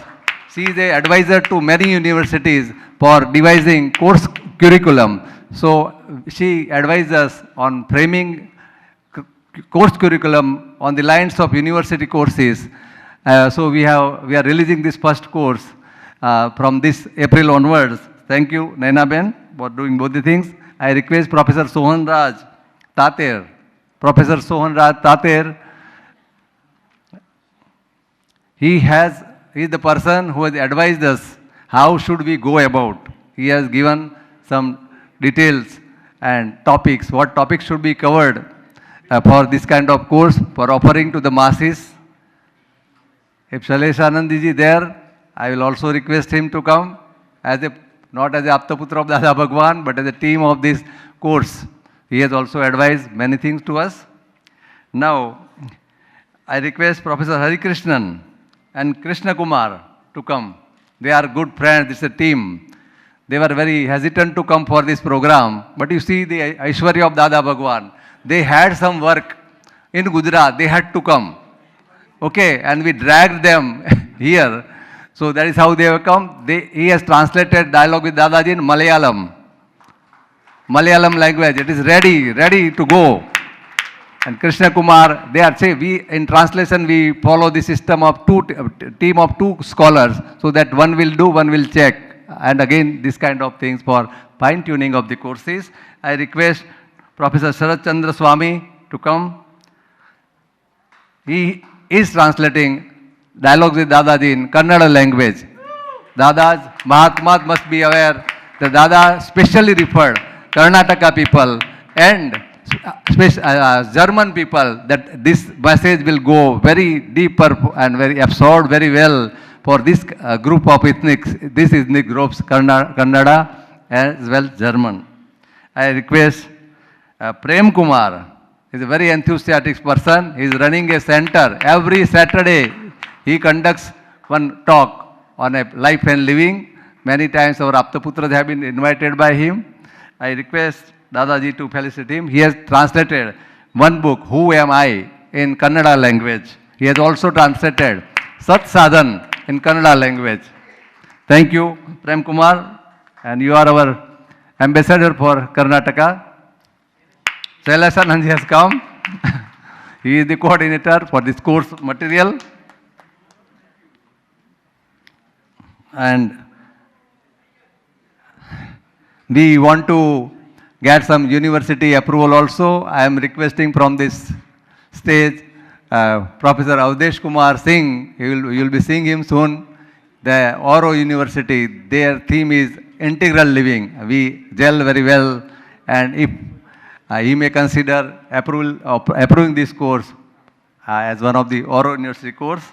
She is an advisor to many universities for devising course curriculum. So she advises us on framing course curriculum on the lines of university courses. So we are releasing this first course from this April onwards. Thank you, Naina Ben, for doing both the things. I request Professor Sohan Raj Tater. Professor Sohan Raj Tater, he is the person who has advised us how should we go about. He has given some details and topics, what topics should be covered for this kind of course, for offering to the masses. If Shailesh Anandji ji there, I will also request him to come as not as a Aptaputra of Dada Bhagwan, but as a team of this course. He has also advised many things to us. Now, I request Professor Hari Krishnan and Krishna Kumar to come. They are good friends, it's a team. They were very hesitant to come for this program. But you see the Aishwarya of Dada Bhagwan. They had some work in Gujarat. They had to come. Okay, and we dragged them here. So that is how they have come. He has translated Dialogue with Dadaji in Malayalam. Malayalam language. It is ready to go. And Krishna Kumar, they are in translation we follow the system of team of two scholars, so that one will do, one will check. And again, this kind of things for fine tuning of the courses. I request Professor Sharat Chandra Swami to come. He is translating Dialogues with Dadaji in Kannada language. Dada's Mahatmas must be aware that Dada specially referred Karnataka people and German people that this message will go very deeper and very absorbed very well for this group of ethnic groups, Kannada as well German. I request Prem Kumar. He is a very enthusiastic person. He is running a center. Every Saturday he conducts one talk on a life and living. Many times our Aptaputras have been invited by him. I request Dadaji to felicitate him. He has translated one book, Who Am I, in Kannada language. He has also translated Sat Sadhan in Kannada language. Thank you, Prem Kumar, and you are our ambassador for Karnataka. Shailesh Anandji has come. He is the coordinator for this course material. And we want to get some university approval also. I am requesting from this stage Professor Avdesh Kumar Singh. You will be seeing him soon. The Oro University, their theme is integral living. We gel very well, and if he may consider approving this course as one of the Oro University course,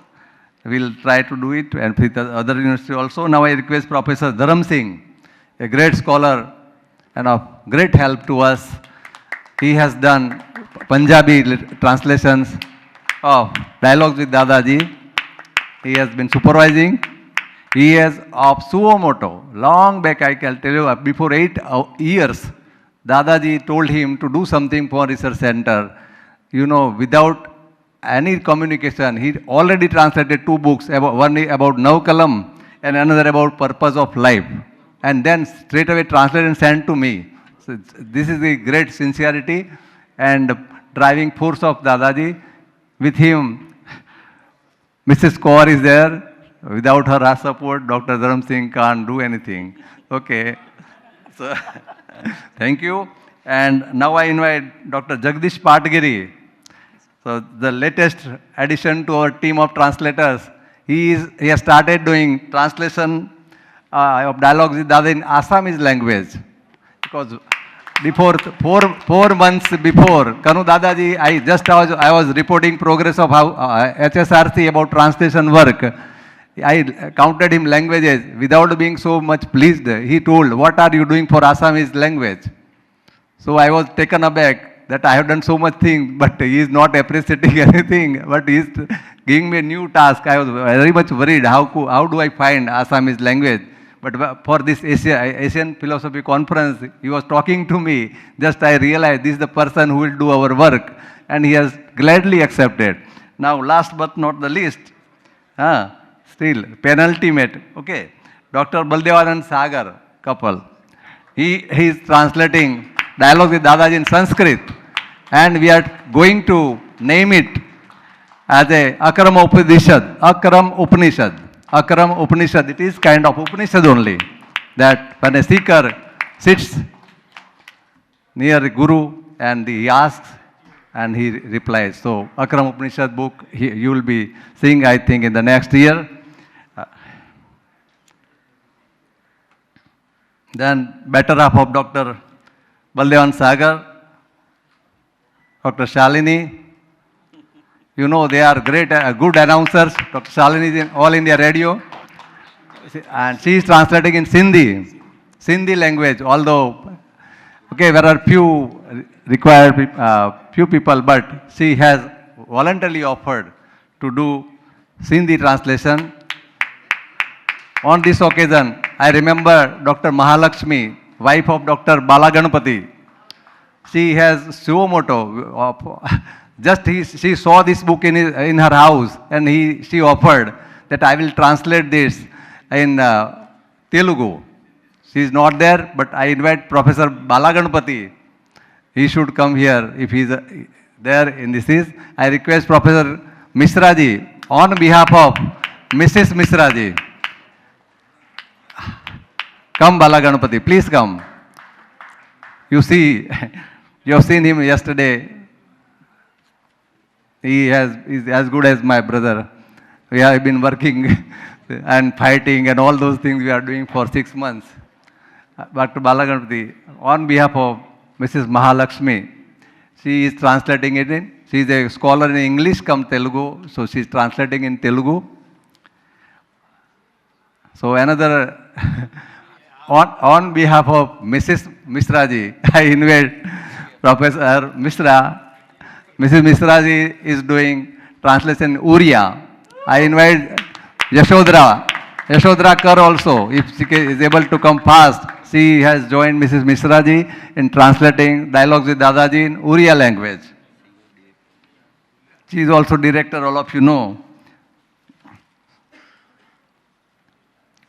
we will try to do it, and with the other university also. Now I request Professor Dharam Singh. a great scholar and of great help to us. He has done Punjabi translations of Dialogues with Dadaji. He has been supervising. He has of suo moto, long back I can tell you, before 8 years, Dadaji told him to do something for research center. You know, without any communication, he already translated 2 books, one about Navkalam and another about purpose of life. And then straight away translated and sent to me. So this is the great sincerity and driving force of Dadaji. With him, Mrs. Kaur is there. Without her support, Dr. Dharam Singh can't do anything. Okay. So, thank you. And now I invite Dr. Jagdish Patgiri. So, the latest addition to our team of translators. He has started doing translation of Dialogues with Dada in Assamese language. Because before 4 months before, Kanu Dadaji, I was reporting progress of how HSRC about translation work. I counted him languages without being so much pleased. He told, what are you doing for Assamese language? So I was taken aback that I have done so much things, but he is not appreciating anything, but he is giving me a new task. I was very much worried, how do I find Assamese language? But for this Asian Philosophy Conference, he was talking to me. Just I realized this is the person who will do our work, and he has gladly accepted. Now, last but not the least, still, penultimate, okay, Dr. Baldevanand Sagar couple. He is translating Dialogues with Dadaji in Sanskrit, and we are going to name it as a Akram Upanishad. Akram Upanishad. Akram Upanishad. It is kind of Upanishad only, that when a seeker sits near a guru and he asks and he replies. So, Akram Upanishad book, you will be seeing, I think, in the next year. Then better half of Dr. Baldevan Sagar, Dr. Shalini. You know, they are great, good announcers. Dr. Shalini is in All India Radio. And she is translating in Sindhi language, although, okay, there are few few people, but she has voluntarily offered to do Sindhi translation. On this occasion, I remember Dr. Mahalakshmi, wife of Dr. Balaganapati. She has suo moto. She saw this book in her house, and she offered that I will translate this in Telugu. She is not there, but I invite Professor Balaganapati. He should come here if he is there in this. I request Professor Mishraji on behalf of Mrs. Mishraji. Come, Balaganapati, please come. You see, you have seen him yesterday. He is as good as my brother. We have been working and fighting and all those things we are doing for 6 months. Dr. Balaganapati, on behalf of Mrs. Mahalakshmi, she is translating it in. She is a scholar in English come Telugu, so she is translating in Telugu. So another, on behalf of Mrs. Mishraji, I invite Professor Mishra. Mrs. Mishraji is doing translation Uriya. I invite Yashodhara Kar also, if she is able to come fast. She has joined Mrs. Mishraji in translating Dialogues with Dadaji in Uriya language. She is also director, all of you know.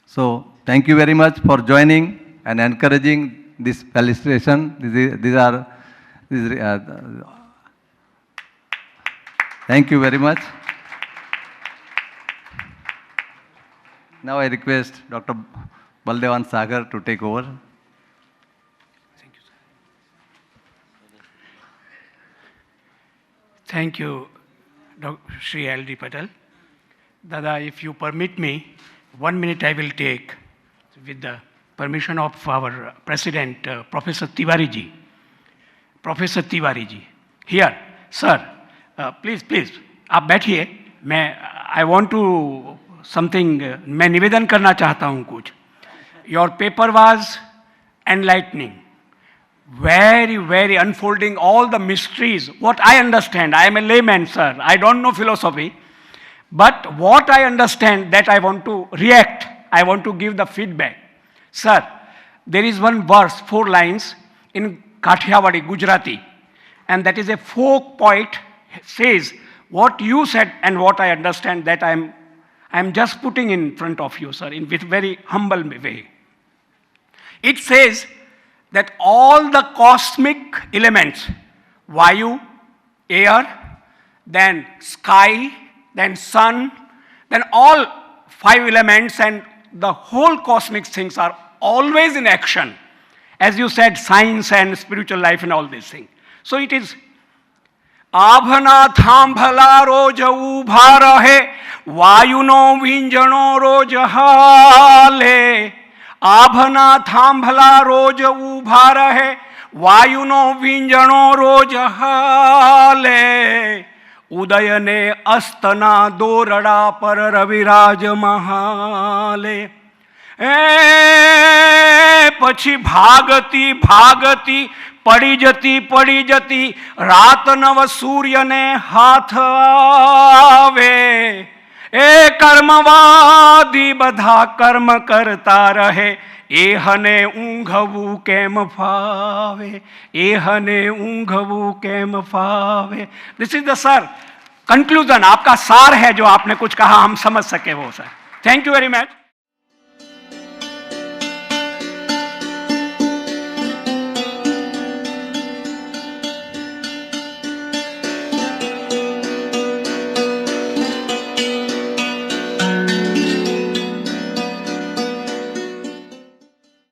So, thank you very much for joining and encouraging this felicitation. Thank you very much. Now I request Dr. Baldevan Sagar to take over. Thank you, sir. Thank you, Dr. Shri L.D. Patel. Dada, if you permit me, 1 minute I will take with the permission of our President, Professor Tiwari ji. Professor Tiwari ji. Here, sir, please, आप बैठिए. I want to something, मैं निवेदन करना चाहता हूँ कुछ. Your paper was enlightening, very, very unfolding all the mysteries. What I understand, I am a layman, sir, I don't know philosophy, but what I understand, that I want to react, I want to give the feedback. Sir, there is one verse, 4 lines in Kathiawadi, Gujarati, and that is a folk poet says, what you said and what I understand, that I'm just putting in front of you, sir, in with very humble way. It says that all the cosmic elements, Vayu, air, then sky, then sun, then all 5 elements and the whole cosmic things are always in action. As you said, science and spiritual life and all these things. So it is आभना थांभला रोज उभा रहे, वायुनो विंजनो रोज हाले. आभना थांभला रोज उभा रहे, वायुनो विंजनो रोज हाले. उदय ने अस्तना दोरड़ा पर रविराज महाले. પછી ભાગતી ભાગતી પડી જતી રાત નવ સૂર્યને હાથ આવે. એ કર્મવાદી બધા કર્મ કરતા રહે, એહને ઊંઘવું કેમ ફાવે, એહને ઊંઘવું કેમ ફાવે. This is the sir conclusion, आपका सार है जो आपने कुछ कहा हम समझ सके वो sir. Thank you very much.